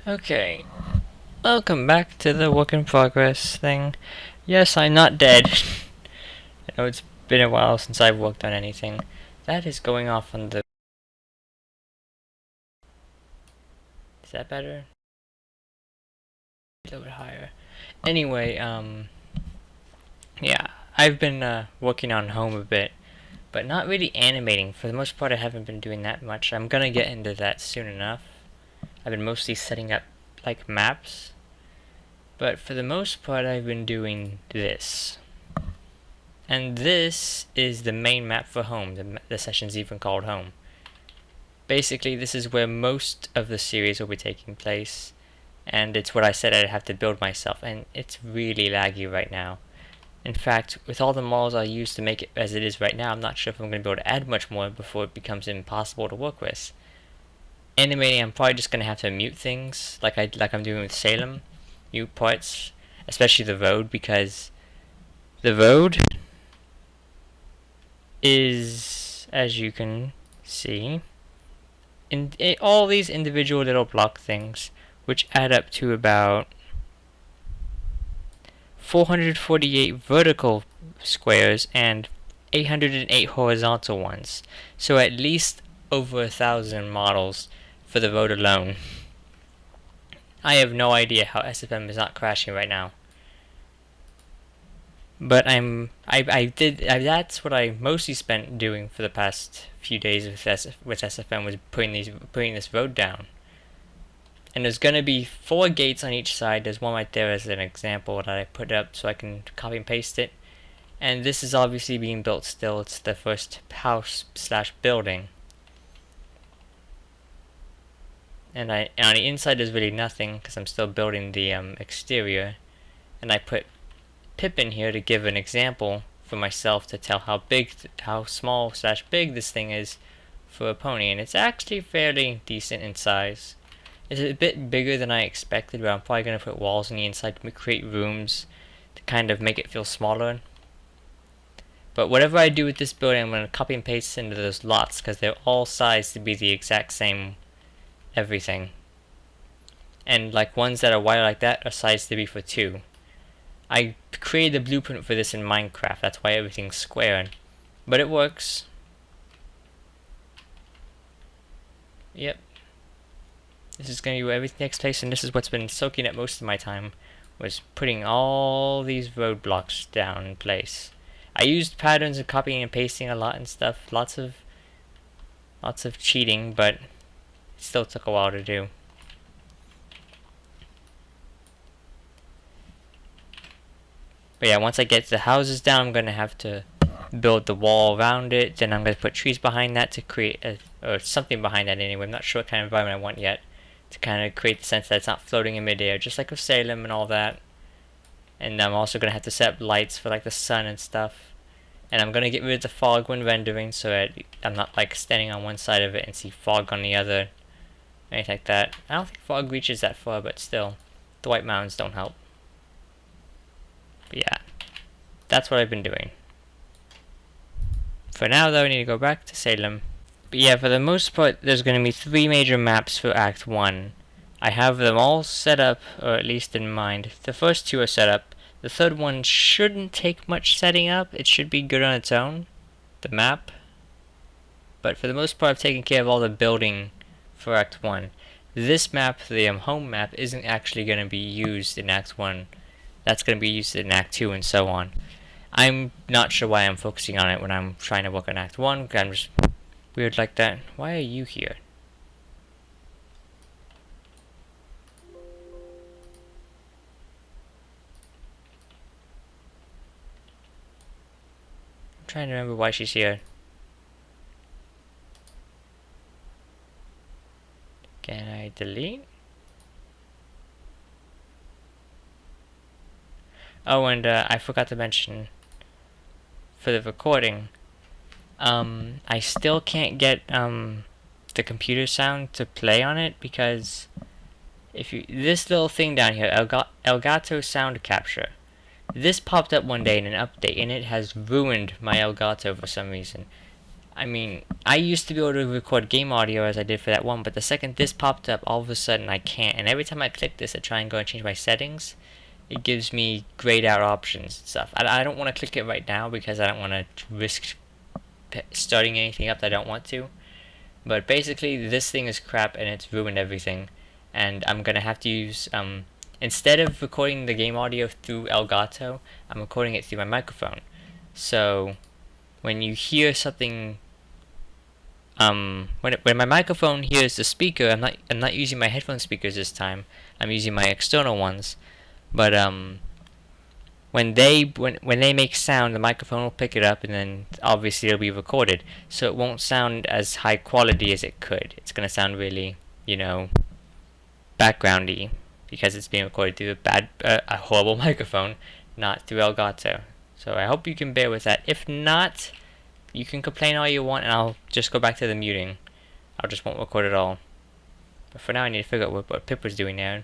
Okay, welcome back to the work in progress thing. Yes, I'm not dead. I know it's been a while since I've worked on anything. That is going off on the... Is that better? A little bit higher. Anyway, yeah, I've been working on home a bit, but not really animating. For the most part, I haven't been doing that much. I'm gonna get into that soon enough. I've been mostly setting up, like, maps. But for the most part, I've been doing this. And this is the main map for home. The session's even called home. Basically, this is where most of the series will be taking place. And it's what I said I'd have to build myself. And it's really laggy right now. In fact, with all the models I use to make it as it is right now, I'm not sure if I'm going to be able to add much more before it becomes impossible to work with. Animating, I'm probably just going to have to mute things, like I'm doing with Salem. Mute parts, especially the road, because the road is, as you can see, all these individual little block things, which add up to about 448 vertical squares and 808 horizontal ones. So at least over 1,000 models for the road alone. I have no idea how SFM is not crashing right now. But that's what I mostly spent doing for the past few days with SFM, was putting this road down. And there's gonna be 4 gates on each side. There's one right there as an example that I put up so I can copy and paste it. And this is obviously being built still. It's the first house / building. And on the inside there's really nothing because I'm still building the exterior. And I put Pip in here to give an example for myself to tell how small / big this thing is for a pony, and it's actually fairly decent in size. It's a bit bigger than I expected, but I'm probably going to put walls on the inside to create rooms to kind of make it feel smaller. But whatever I do with this building, I'm going to copy and paste into those lots because they're all sized to be the exact same everything. And like ones that are wider like that are sized to be for 2. I created the blueprint for this in Minecraft, that's why everything's square. But it works. Yep. This is going to be where everything takes place, and this is what's been soaking up most of my time, was putting all these roadblocks down in place. I used patterns and copying and pasting a lot and stuff, lots of cheating, but it still took a while to do. But yeah, once I get the houses down, I'm going to have to build the wall around it. Then I'm going to put trees behind that to create or something behind that anyway. I'm not sure what kind of environment I want yet. To kind of create the sense that it's not floating in midair, just like with Salem and all that. And I'm also going to have to set up lights for like the sun and stuff. And I'm going to get rid of the fog when rendering so that I'm not like standing on one side of it and see fog on the other. Anything like that. I don't think fog reaches that far, but still. The White Mountains don't help. But yeah, that's what I've been doing. For now though, I need to go back to Salem. But yeah, for the most part, there's going to be 3 major maps for Act 1. I have them all set up, or at least in mind. The first 2 are set up. The third one shouldn't take much setting up. It should be good on its own, the map. But for the most part, I've taken care of all the building for Act 1. This map, the home map, isn't actually going to be used in Act 1. That's going to be used in Act 2 and so on. I'm not sure why I'm focusing on it when I'm trying to work on Act 1. I'm just weird like that. Why are you here? I'm trying to remember why she's here. Can I delete? Oh, and I forgot to mention for the recording, I still can't get the computer sound to play on it because this little thing down here, Elgato sound capture, this popped up one day in an update and it has ruined my Elgato for some reason. I mean, I used to be able to record game audio as I did for that one, but the second this popped up, all of a sudden I can't. And every time I click this to try and go and change my settings, it gives me grayed out options and stuff. I don't want to click it right now because I don't want to risk starting anything up that I don't want to. But basically, this thing is crap and it's ruined everything. And I'm gonna have to use, instead of recording the game audio through Elgato, I'm recording it through my microphone. So, when you hear something, when my microphone hears the speaker, I'm not using my headphone speakers this time. I'm using my external ones. But when they make sound, the microphone will pick it up, and then obviously it'll be recorded. So it won't sound as high quality as it could. It's gonna sound really, backgroundy because it's being recorded through a horrible microphone, not through Elgato. So I hope you can bear with that. If not, you can complain all you want, and I'll just go back to the muting. I just won't record it all. But for now, I need to figure out what Pip was doing there.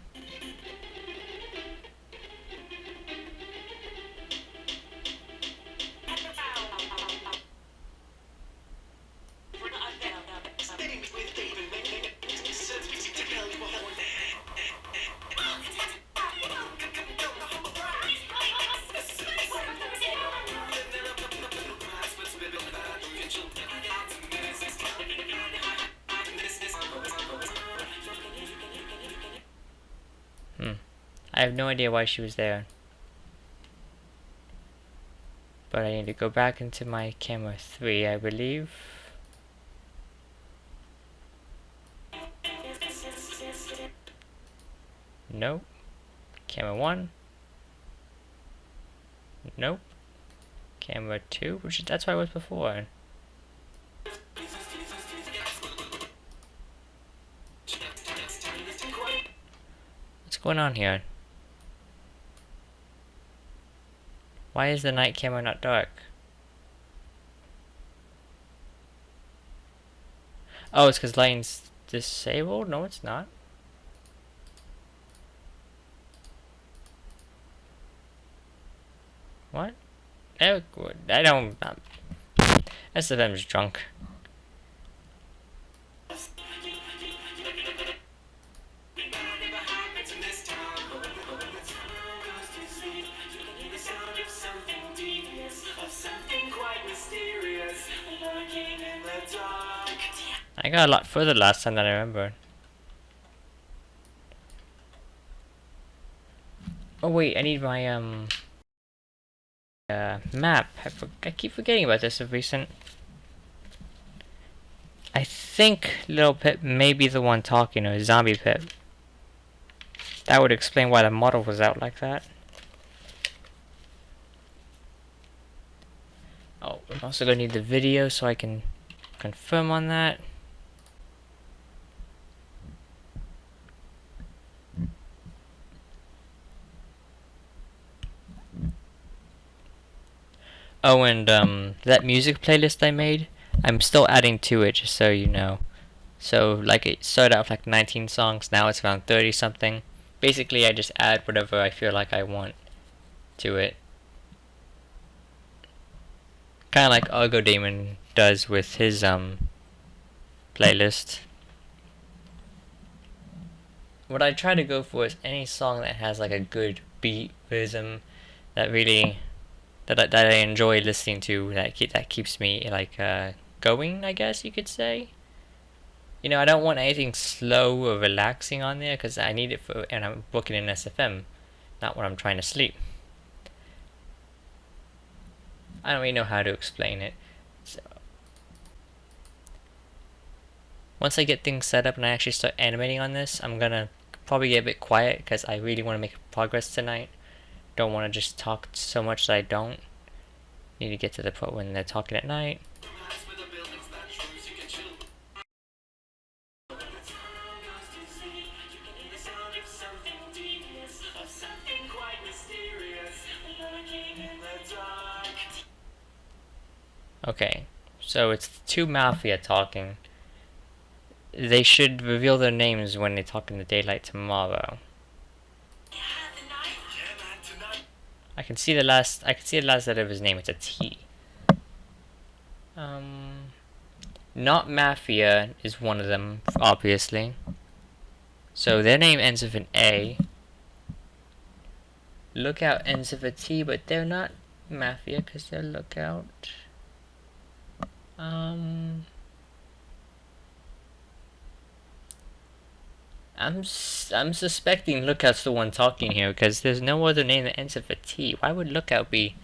I have no idea why she was there. But I need to go back into my camera 3, I believe. Nope. Camera 1. Nope. Camera 2, that's where I was before. What's going on here? Why is the night camera not dark? Oh, it's because lighting's disabled? No, it's not. What? I don't... SFM's drunk. I got a lot further last time than I remember. Oh wait, I need my map. I keep forgetting about this of recent. I think Little Pip may be the one talking, or Zombie Pip. That would explain why the model was out like that. Oh, I'm also gonna need the video so I can confirm on that. Oh, and that music playlist I made, I'm still adding to it, just so you know. So, like, it started out with like 19 songs, now it's around 30 something. Basically, I just add whatever I feel like I want to it. Kind of like Argo Damon does with his playlist. What I try to go for is any song that has like a good beat, rhythm, that really that I enjoy listening to, that keeps me like going, I guess you could say. You know, I don't want anything slow or relaxing on there because I need it for, and I'm booking in SFM, not when I'm trying to sleep. I don't really know how to explain it. So, once I get things set up and I actually start animating on this, I'm gonna probably get a bit quiet because I really want to make progress tonight. Don't want to just talk so much that I don't. Need to get to the point when they're talking at night. Okay, so it's the two Mafia talking. They should reveal their names when they talk in the daylight tomorrow. I can see the last letter of his name. It's a T. Not Mafia is one of them, obviously. So their name ends with an A. Lookout ends with a T, but they're not Mafia because they're Lookout. I'm suspecting Lookout's the one talking here because there's no other name that ends with a T. Why would Lookout be?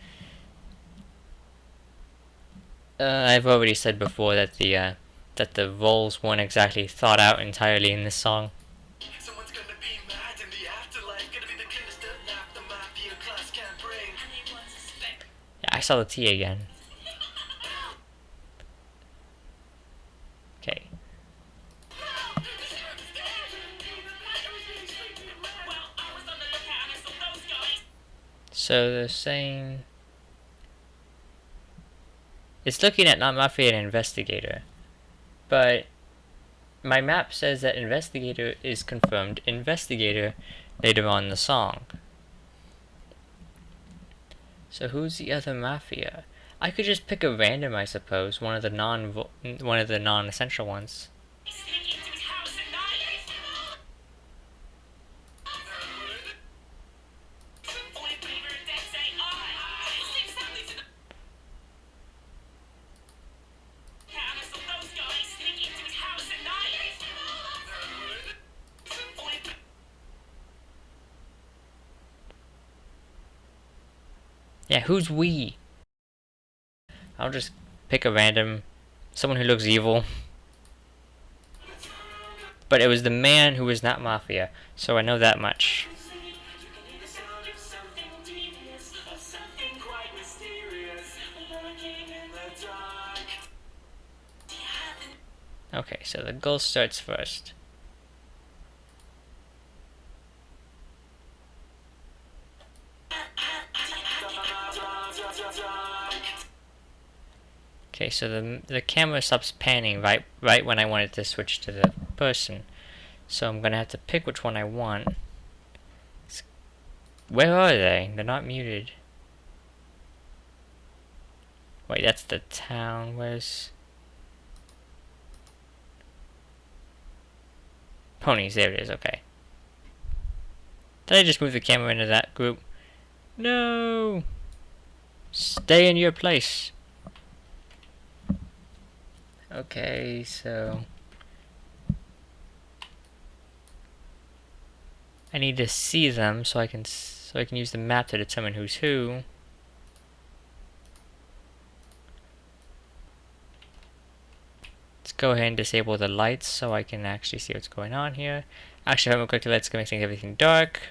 I've already said before that the roles weren't exactly thought out entirely in this song. Someone's gonna be mad in the afterlife, gonna be the cleanest laugh the mafia class can't bring. Yeah, I saw the T again. Okay. So they're saying it's looking at not Mafia and Investigator, but my map says that Investigator is confirmed Investigator later on in the song. So who's the other Mafia? I could just pick a random, I suppose, one of the non-essential ones. Yeah, who's we? I'll just pick a random, someone who looks evil. But it was the man who was not Mafia, so I know that much. Okay, so the goal starts first. Okay, so the camera stops panning right when I wanted to switch to the person. So I'm gonna have to pick which one I want. Where are they? They're not muted. Wait, that's the town. Where's ponies? There it is. Okay. Did I just move the camera into that group? No. Stay in your place. Okay, so I need to see them so I can use the map to determine who's who. Let's go ahead and disable the lights so I can actually see what's going on here. Actually, if I'm quickly, let's go make everything dark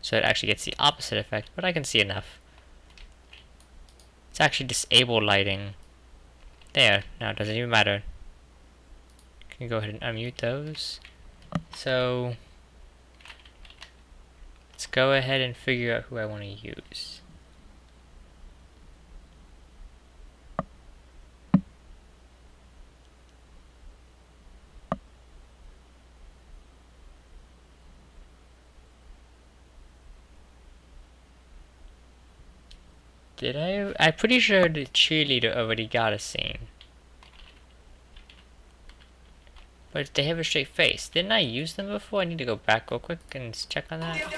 so it actually gets the opposite effect, but I can see enough. Let's actually disable lighting. There, now it doesn't even matter. Can go ahead and unmute those. So let's go ahead and figure out who I want to use. I'm pretty sure the cheerleader already got a scene. But they have a straight face. Didn't I use them before? I need to go back real quick and check on that.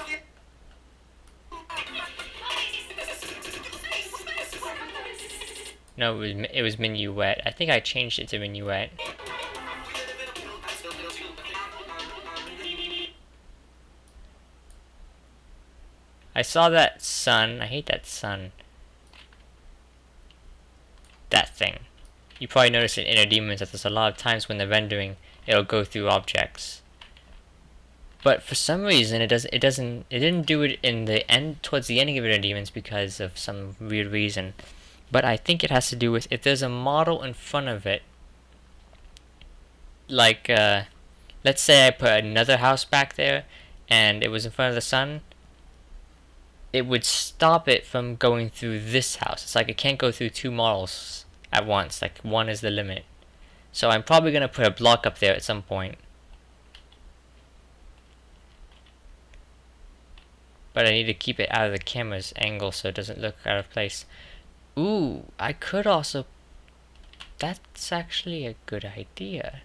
No, it was Minuet. I think I changed it to Minuet. I saw that sun. I hate that sun. That thing. You probably noticed in Inner Demons that there's a lot of times when they're rendering, it'll go through objects. But for some reason, it didn't do it in the end, towards the ending of Inner Demons because of some weird reason. But I think it has to do with if there's a model in front of it. Like, let's say I put another house back there, and it was in front of the sun. It would stop it from going through this house. It's like it can't go through two models at once. Like, one is the limit. So I'm probably going to put a block up there at some point. But I need to keep it out of the camera's angle so it doesn't look out of place. Ooh, I could also... That's actually a good idea.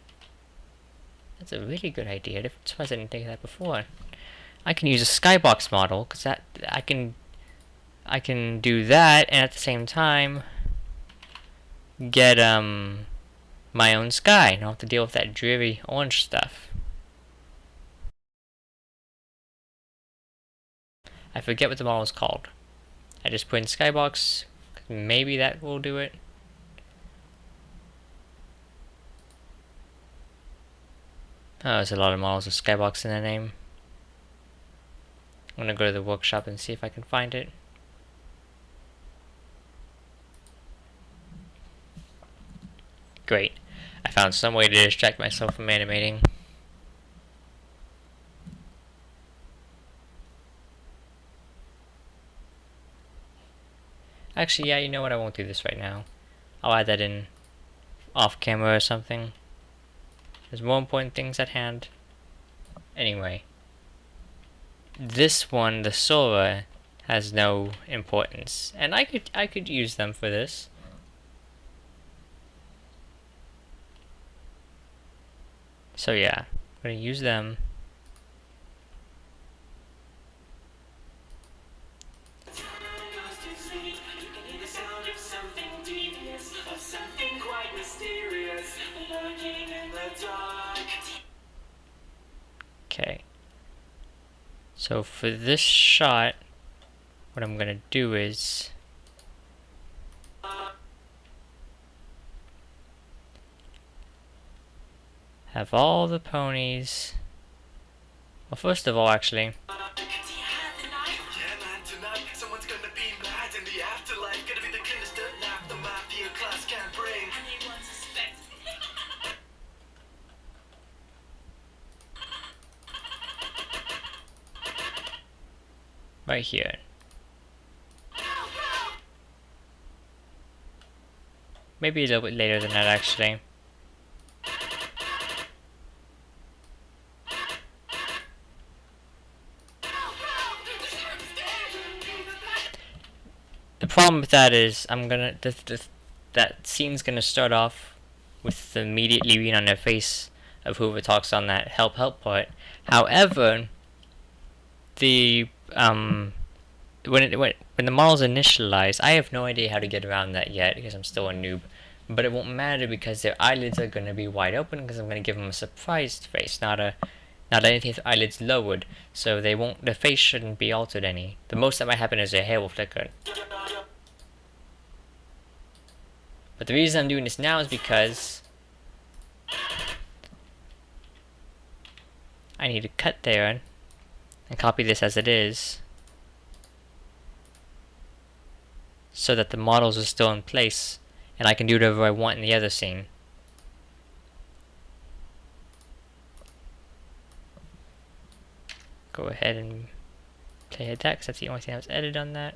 That's a really good idea. I'm surprised I didn't think of that before. I can use a skybox model, because that I can do that, and at the same time get my own sky. I don't have to deal with that dreary orange stuff. I forget what the model is called. I just put in skybox. Maybe that will do it. Oh, there's a lot of models with skybox in their name. I'm gonna go to the workshop and see if I can find it. Great. I found some way to distract myself from animating. Actually, yeah, you know what? I won't do this right now. I'll add that in off camera or something. There's more important things at hand. Anyway. This one, the Sora, has no importance. And I could use them for this. So yeah, I'm gonna use them. Okay. So for this shot, what I'm gonna do is have all the ponies. Well, first of all, actually, right here. Maybe a little bit later than that, actually. The problem with that is that scene's gonna start off with immediately being on their face of whoever talks on that help part. However, the when the model's initialized, I have no idea how to get around that yet because I'm still a noob. But it won't matter because their eyelids are gonna be wide open because I'm gonna give them a surprised face, not anything with eyelids lowered. So their face shouldn't be altered any. The most that might happen is their hair will flicker. But the reason I'm doing this now is because I need to cut there and copy this as it is so that the models are still in place and I can do whatever I want in the other scene. Go ahead and play that because that's the only thing that was edited on that.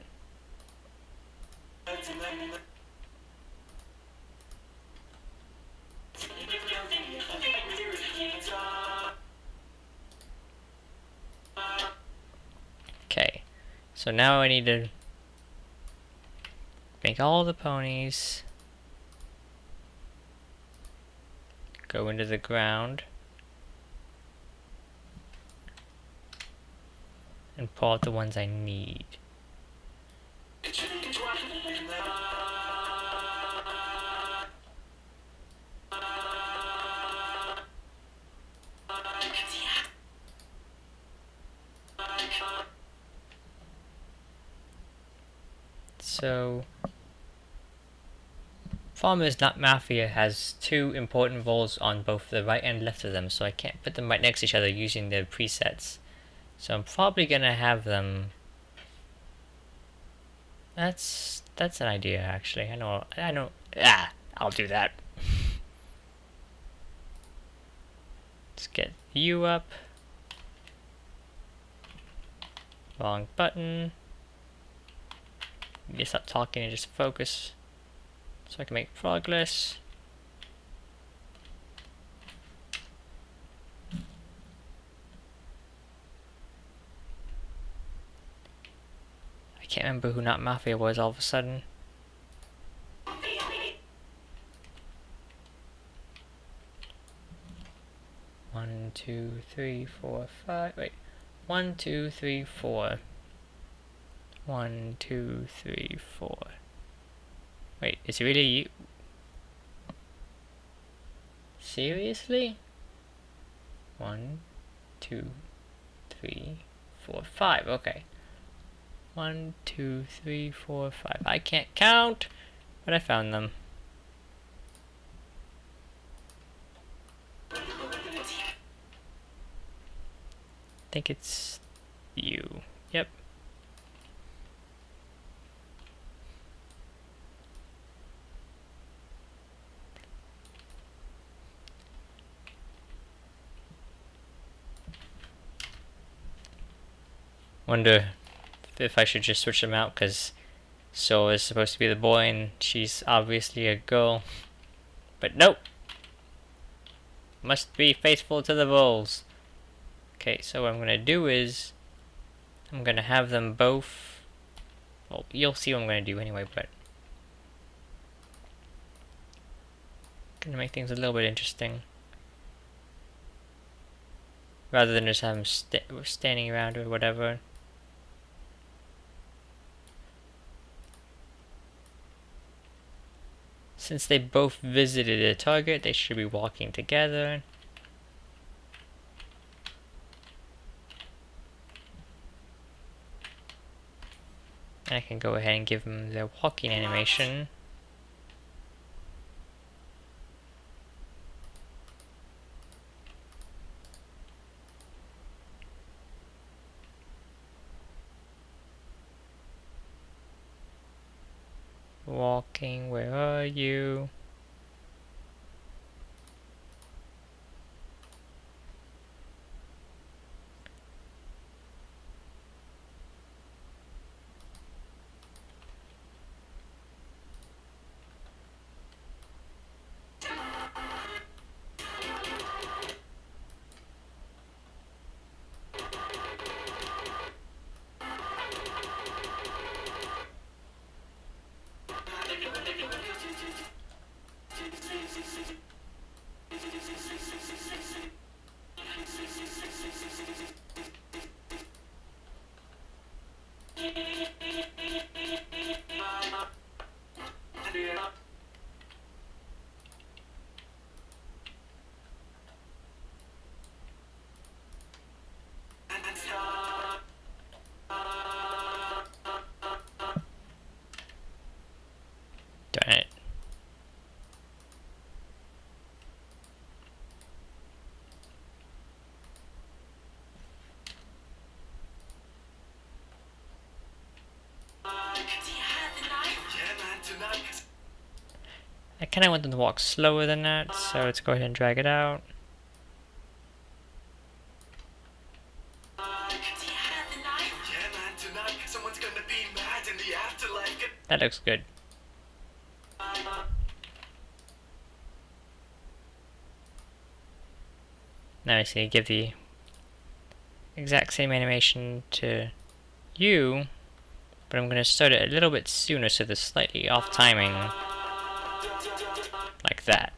Okay, so now I need to make all the ponies go into the ground and pull out the ones I need. So, Farmers Not Mafia has two important roles on both the right and left of them, so I can't put them right next to each other using their presets. So I'm probably gonna have them. That's an idea, actually. I know. I'll do that. Let's get you up. Wrong button. Need to stop talking and just focus so I can make progress. I can't remember who Not Mafia was all of a sudden. 1, 2, 3, 4, 5. Wait. 1, 2, 3, 4. 1, 2, 3, 4. Wait, is it really you? Seriously? 1, 2, 3, 4, 5. Okay. 1, 2, 3, 4, 5. I can't count, but I found them. I think it's you. Yep. Wonder if I should just switch them out, because Sol is supposed to be the boy and she's obviously a girl. But nope! Must be faithful to the rules. Okay, so what I'm gonna do is I'm gonna have them both. Well, you'll see what I'm gonna do anyway, but gonna make things a little bit interesting. Rather than just have them standing around or whatever. Since they both visited a target, they should be walking together. I can go ahead and give them their walking animation. Walking, where are you? Darn it. I kind of want them to walk slower than that, so let's go ahead and drag it out. That looks good. Now I see, give the exact same animation to you, but I'm going to start it a little bit sooner so they're slightly off timing. Like that.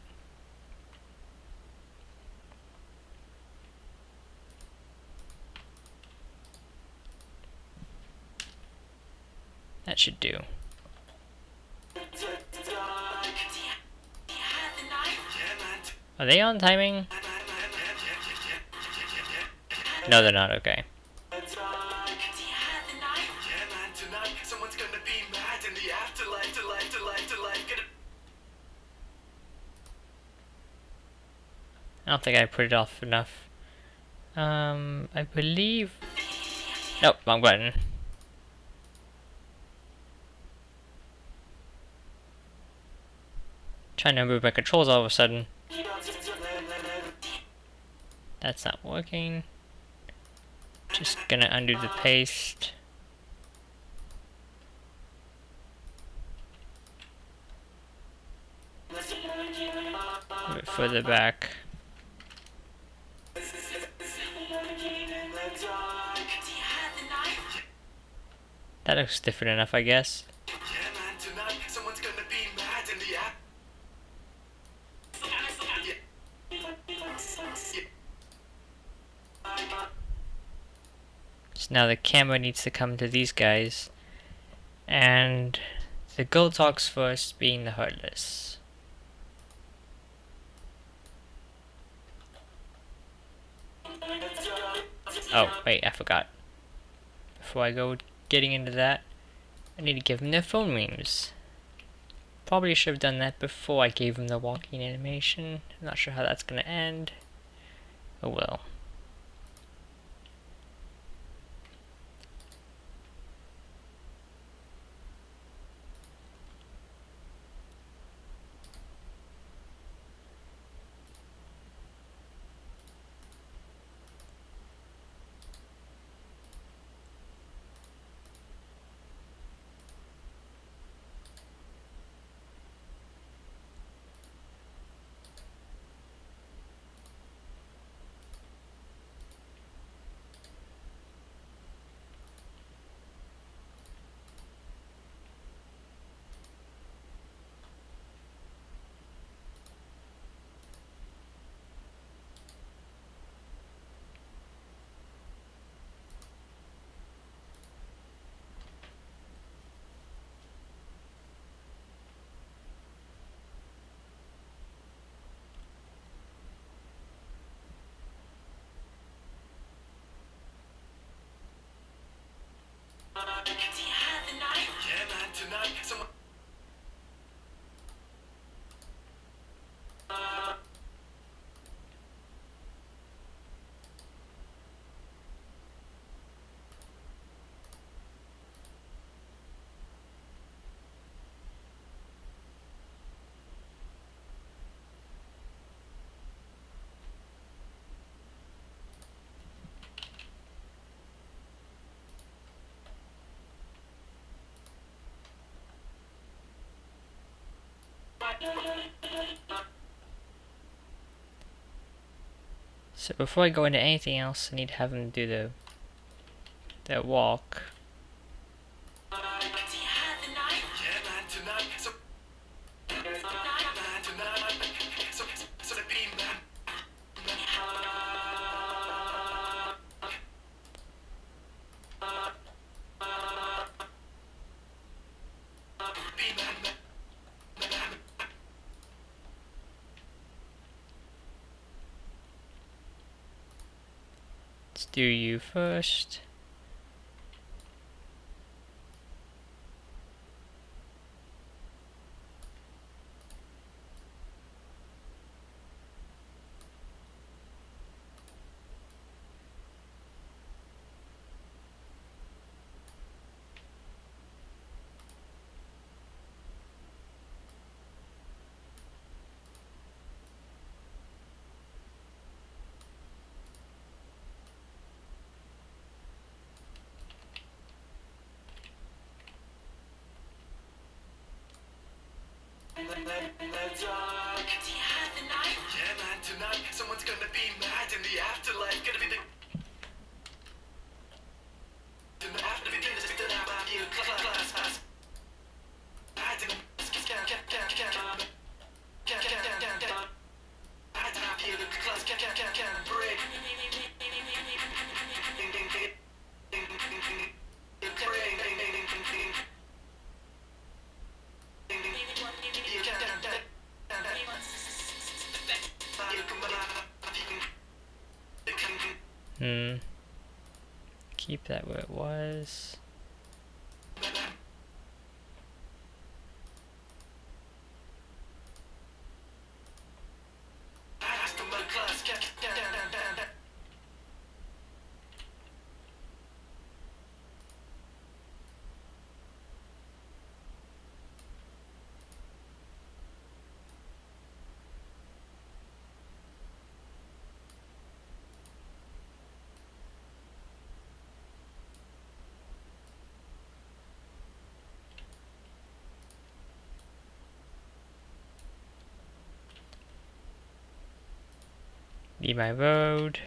That should do. Are they on timing? No, they're not. Okay. I don't think I put it off enough. I believe... Nope, wrong button. Trying to move my controls all of a sudden. That's not working. Just gonna undo the paste. Move it further back. That looks different enough, I guess. now the camera needs to come to these guys, and the gold talks first, being the Heartless. Oh, wait, I forgot. Before I go getting into that, I need to give them their phone names. Probably should have done that before I gave them the walking animation. I'm not sure how that's gonna end. Oh well. So before I go into anything else, I need to have them do the walk. Let's do you first. Someone's gonna be mad in the afterlife. Gonna be the Keep that where it was. Be my road.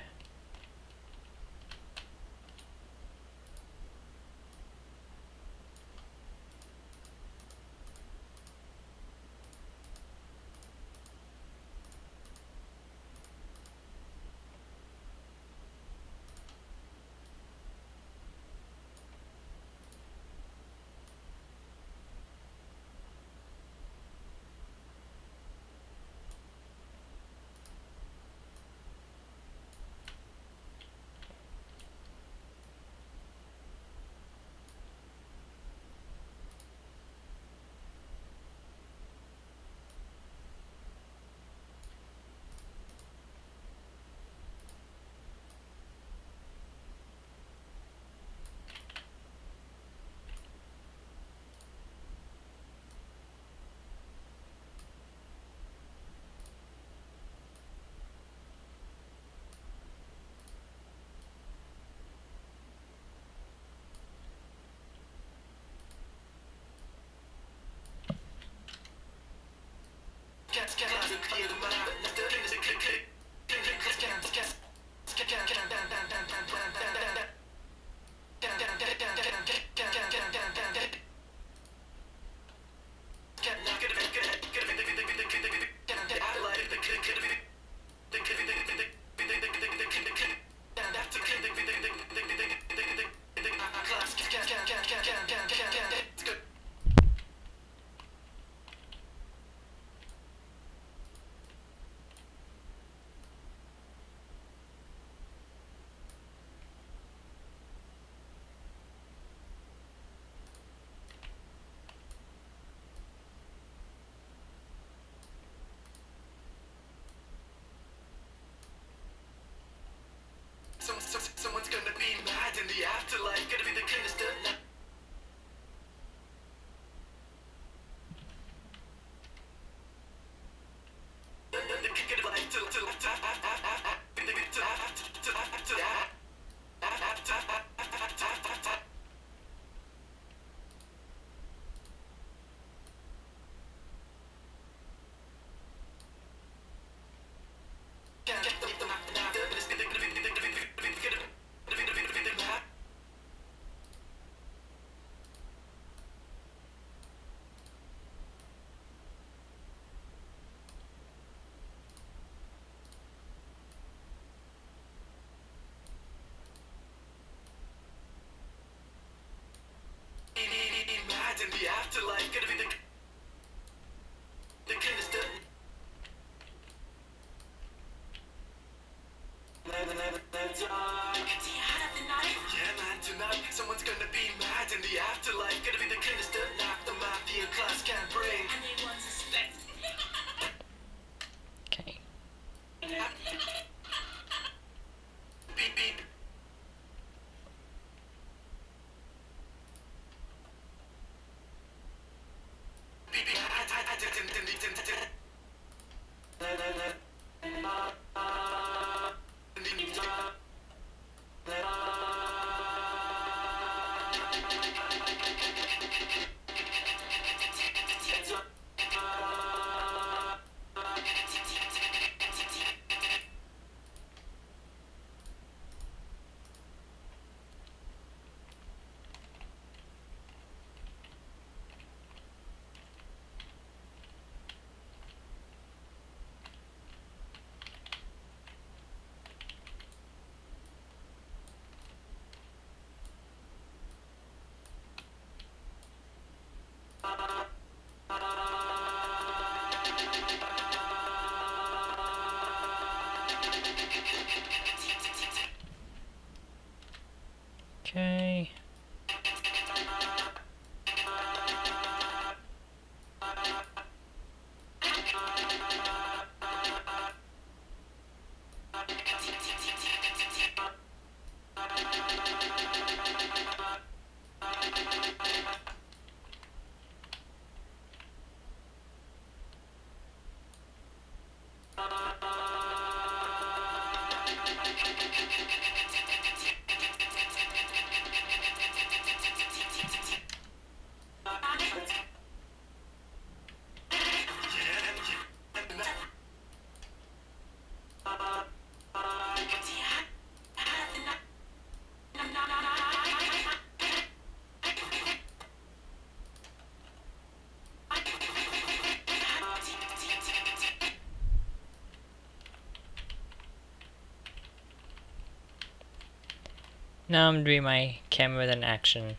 Now I'm doing my camera then action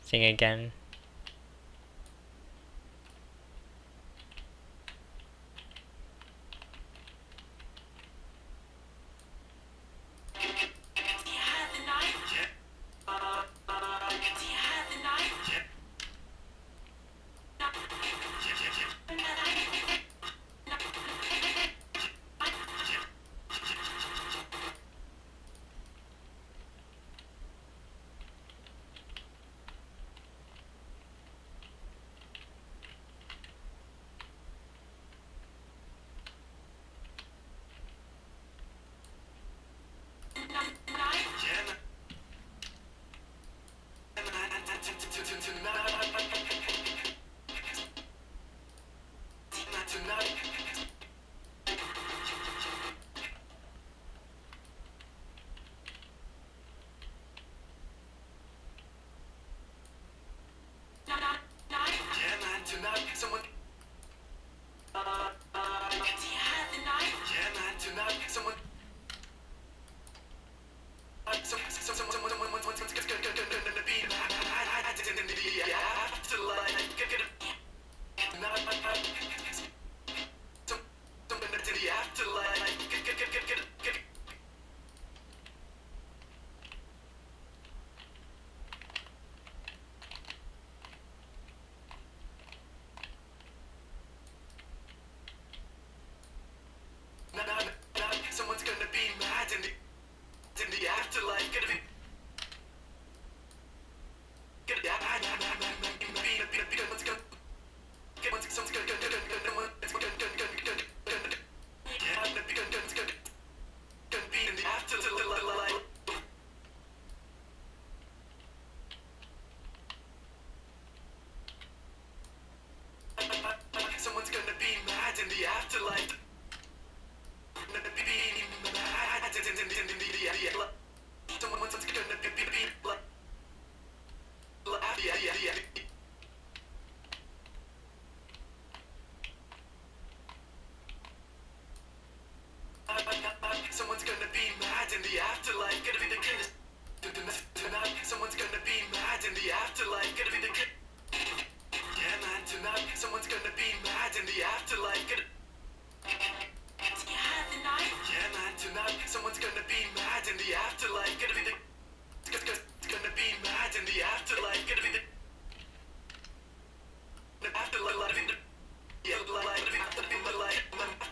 thing again. Someone's gonna be mad in the afterlife. Gonna be someone's gonna be mad in the afterlife. Someone's gonna be mad in the afterlife. Gonna be the kid tonight. Someone's gonna be mad in the afterlife. Gonna be the kid. Yeah, man, tonight. Someone's gonna be mad in the afterlife. Gonna yeah, man, tonight. Someone's gonna be mad in the afterlife. Gonna be the gonna be mad in the afterlife. Gonna be the afterlife. Yeah, life. Gonna be the life.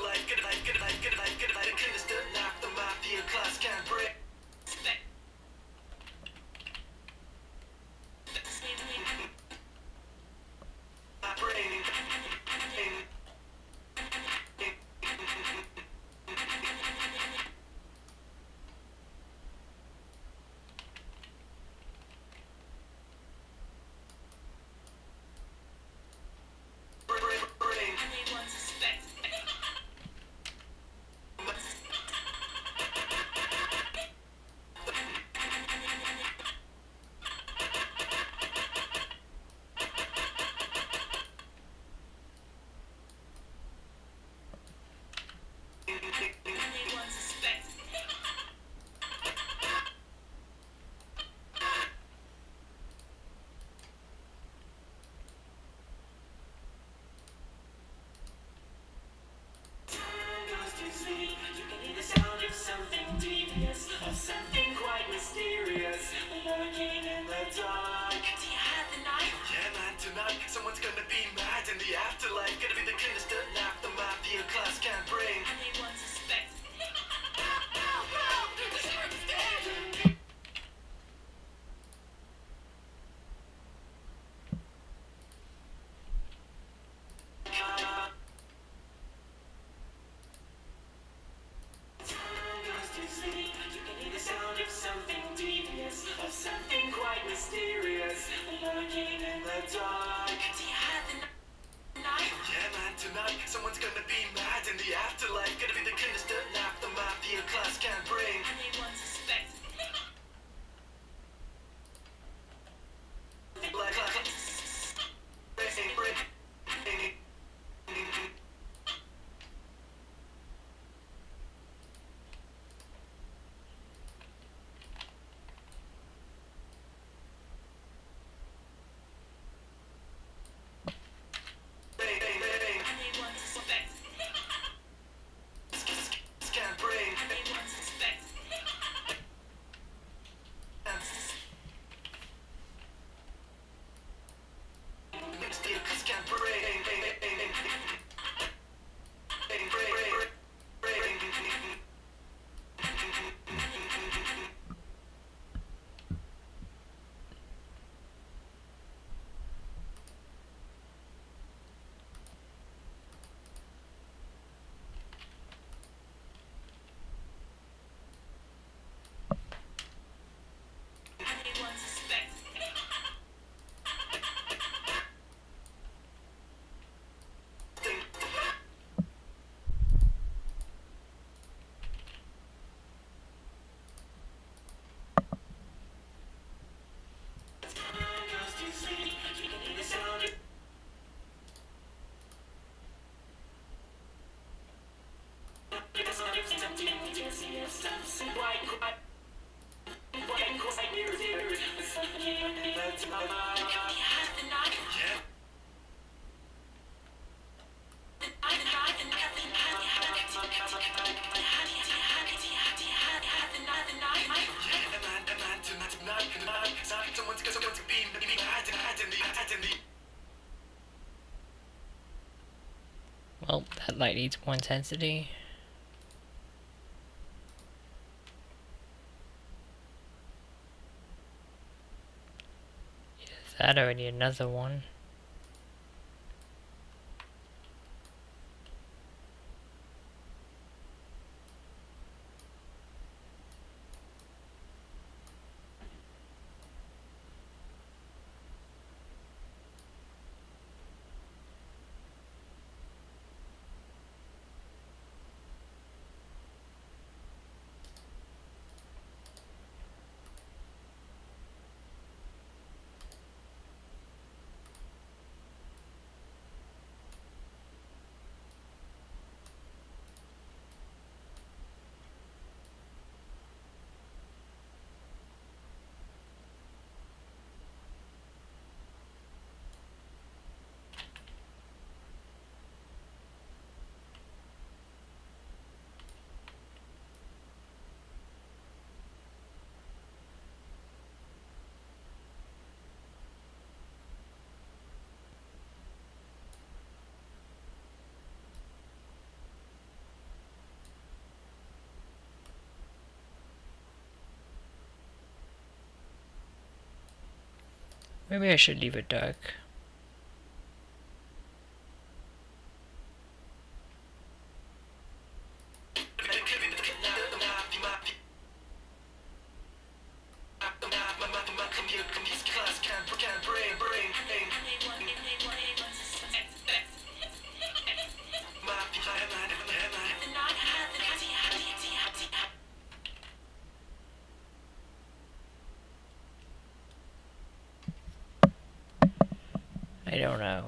afterlife, get a life, get a life, get a life, get a life. The cleanest to knock them out, the class can't break. My brain. Something quite mysterious lurking in the dark. Do you have the knife? Yeah, man, tonight someone's gonna be mad in the afterlife. Gonna be the cleanest to knock them out, the class can't bring. Anyone suspect? Something quite mysterious lurking in the dark. Do you have the knife? Yeah, man, tonight someone's gonna be mad in the afterlife. Gonna be the cleanest to knock them out, the class can't bring. Anyone suspect? Well, that light needs more intensity. Is that already another one? Maybe I should leave it dark. I don't know.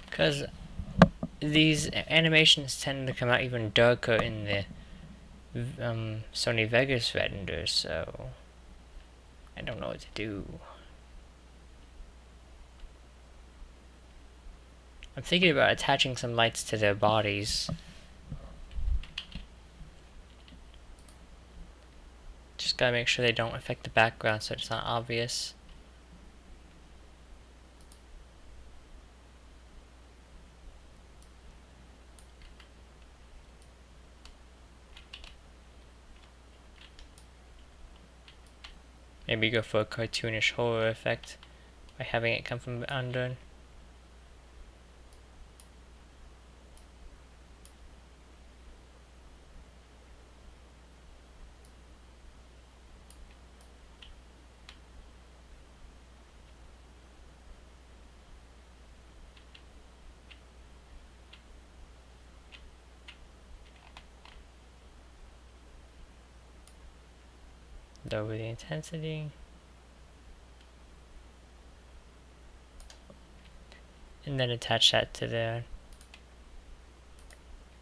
Because these animations tend to come out even darker in the Sony Vegas render, so I don't know what to do. I'm thinking about attaching some lights to their bodies. Just gotta make sure they don't affect the background so it's not obvious. Maybe go for a cartoonish horror effect by having it come from under. Lower the intensity. And then attach that to the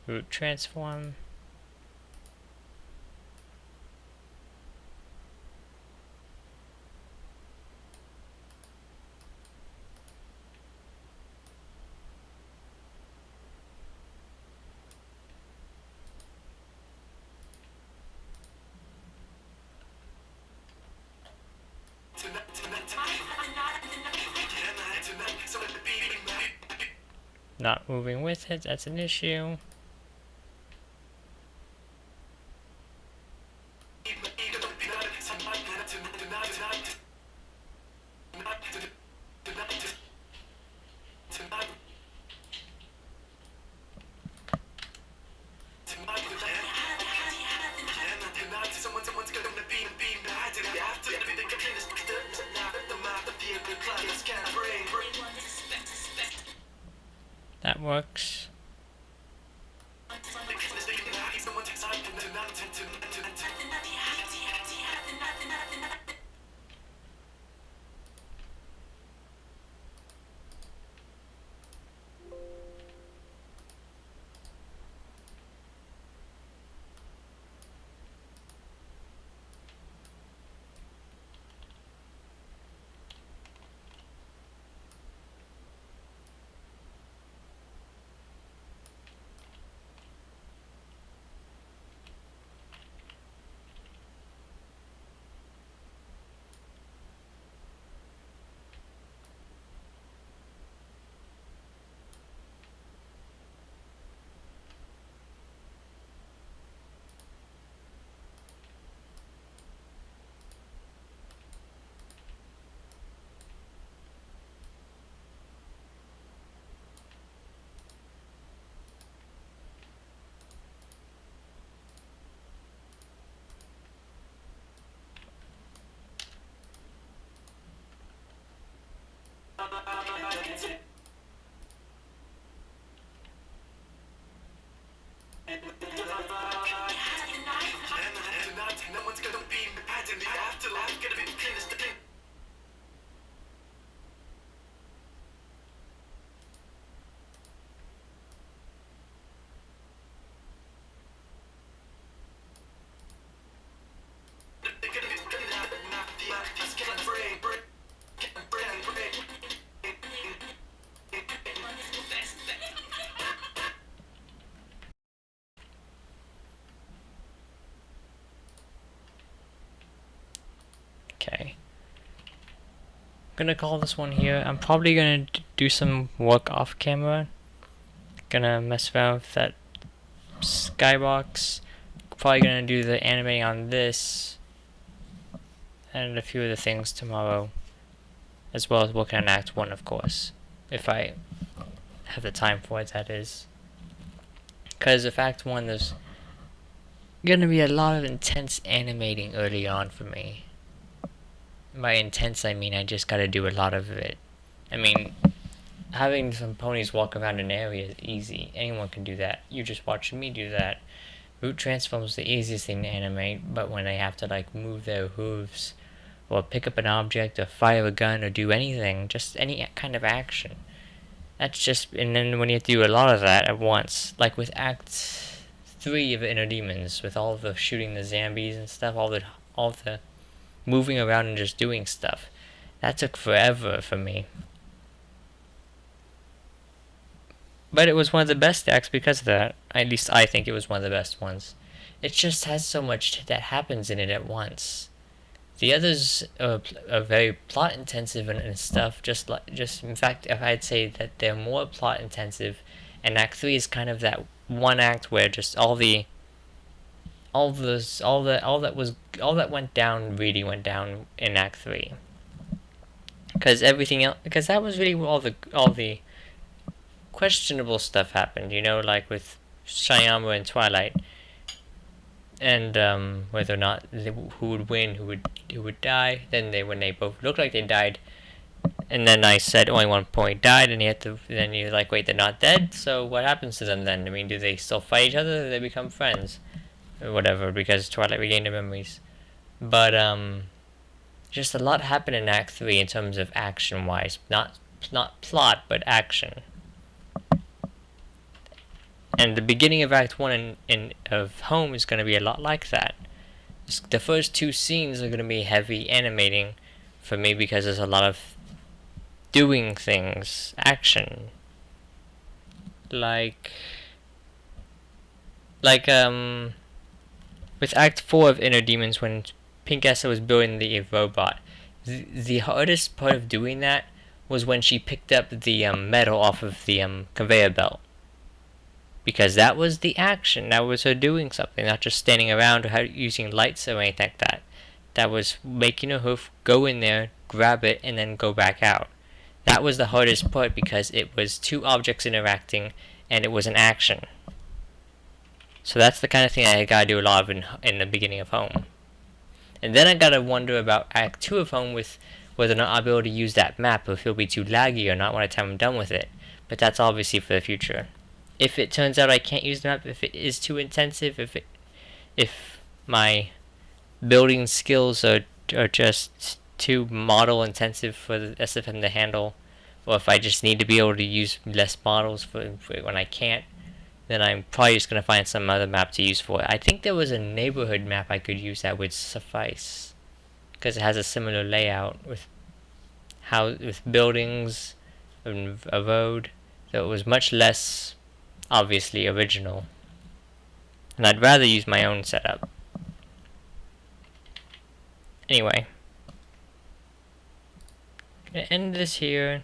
root transform. Not moving with it, that's an issue. That works. gonna call this one here. I'm probably gonna do some work off camera. Gonna mess around with that skybox. Probably gonna do the animating on this and a few other things tomorrow, as well as working on Act 1, of course, if I have the time for it, that is. Because if Act 1, there's gonna be a lot of intense animating early on for me. By intense, I mean I just gotta do a lot of it. I mean, having some ponies walk around an area is easy. Anyone can do that. You just watch me do that. Root transform is the easiest thing to animate, but when they have to like move their hooves, or pick up an object, or fire a gun, or do anything, just any kind of action. That's just, and then when you have to do a lot of that at once, like with Act 3 of Inner Demons, with all the shooting the zombies and stuff, all the moving around and just doing stuff. That took forever for me. But it was one of the best acts because of that. At least I think it was one of the best ones. It just has so much that happens in it at once. The others are very plot intensive and stuff. Just in fact, if I'd say that they're more plot intensive, and Act 3 is kind of that one act where just all that went down really went down in Act 3. Because everything else, because that was really where all the questionable stuff happened, you know, like with Shyama and Twilight, and whether or not who would win, who would die. Then when they both looked like they died, and then I said only one point died, and then you're like, wait, they're not dead. So what happens to them then? I mean, do they still fight each other? Or do they become friends, or whatever? Because Twilight regained her memories. But just a lot happened in Act 3 in terms of action wise, not plot, but action. And the beginning of Act 1 of Home is going to be a lot like that. The first two scenes are going to be heavy animating for me because there's a lot of doing things, action. Like with Act 4 of Inner Demons, when Pink Essa was building the robot, the hardest part of doing that was when she picked up the metal off of the conveyor belt. Because that was the action. That was her doing something, not just standing around or using lights or anything like that. That was making her hoof go in there, grab it, and then go back out. That was the hardest part because it was two objects interacting, and it was an action. So that's the kind of thing I gotta do a lot of in the beginning of Home. And then I gotta wonder about Act 2 of Home with whether or not I'll be able to use that map, or if it'll be too laggy or not by the time I'm done with it. But that's obviously for the future. If it turns out I can't use the map, if it is too intensive, if my building skills are just too model intensive for the SFM to handle, or if I just need to be able to use less models for when I can't, then I'm probably just going to find some other map to use for it. I think there was a neighborhood map I could use that would suffice, because it has a similar layout with buildings and a road, so it was much less obviously original, and I'd rather use my own setup. Anyway, gonna end this here.